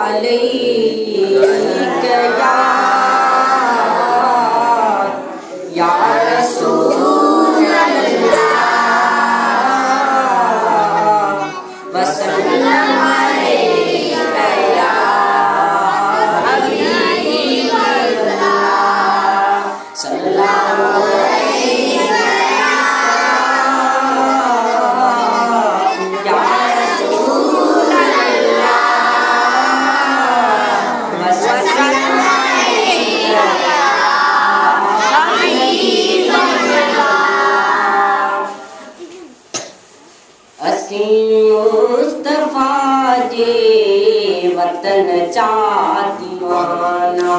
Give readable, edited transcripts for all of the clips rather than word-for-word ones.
अलैका या रसूल अल्लाह वसल्लम अलैका या हबीब अल्लाह सल्लल्लाहु मुस्तफा जे वतन चा दीवाना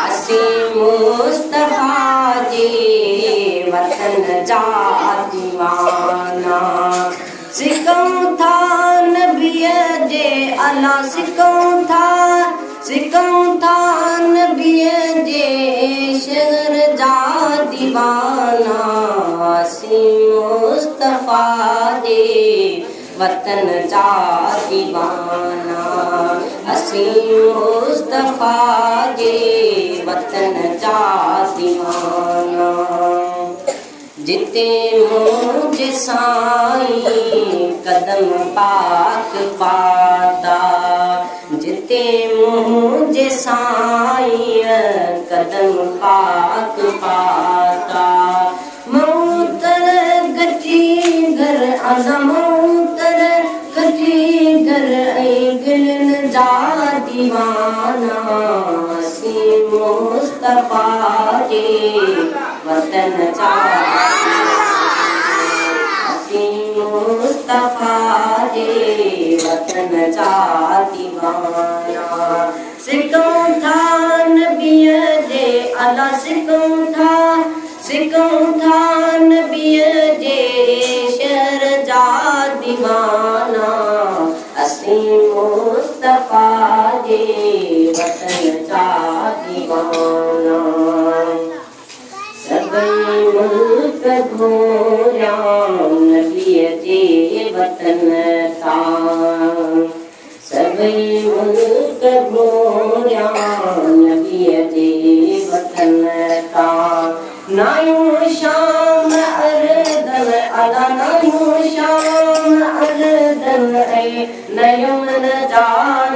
असी मुस्तफा जे वतन चा दीवाना सिकूं था नबीअ जे अला सिकूं था नबीअ जे शहर जा दीवाना असी मुस्तफा जे वतन जा दीवाना असी मुस्तफा जे वतन जा दीवाना जिते मुझे साईं कदम पाक पाता जिते मुझे साईं कदम पाक पाता मऊतर गची घर आजा मऊतर गची घर गिलन जा दीवाना असी मुस्तफा जे वतन जा असी मुस्तफा जे वतन जा दीवाना सिकूं था नबीअ जे अला सिकूं था नबीअ जे शहर जा दीवाना असी मुस्तफा जे वतन जा दीवाना सभई मुल्क घोरिया नबीअ जे वतन तां सभई मुल्क घोरिया नबीअ जे वतन तां नायूं शाम अरदन अदा नायूं शाम अरदन नयन जा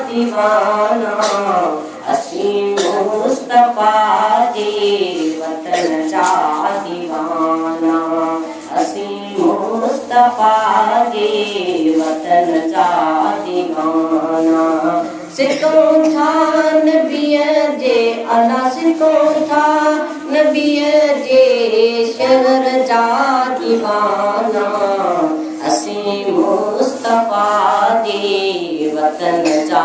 दीवाना असी मुस्तफा जे वतन जा दीवाना असी मुस्तफा जे वतन जा दीवाना सिकूं था नबीअ जे अला सिकूं था नबीअ जे शहर जा दीवाना असी मुस्तफा जे वतन जा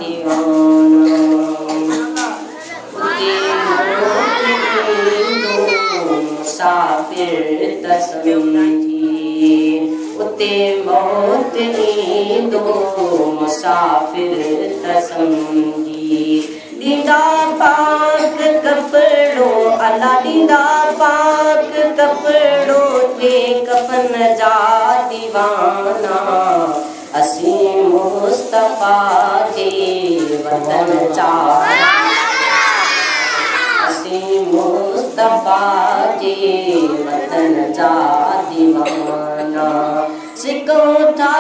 दीवाना मुसाफिर तसमझी उते मौत ईंदो मुसाफिर तसमझी दीदा पाक कपड़ो अला दीदा पाक कपड़ो ते कफन जा दीवाना असी मुस्तफा जे वतन जा असी मुस्तफा जे वतन जा दीवाना सिकूं था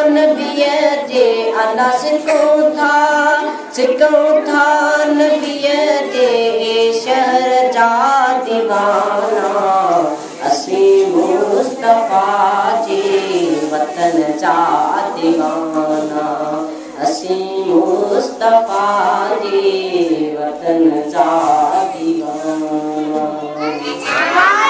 नबीअ जे अला सिकूं था नबीअ जे शहर जा दीवाना असी मुस्तफा जे वतन जा दीवाना असी मुस्तफा जे वतन जा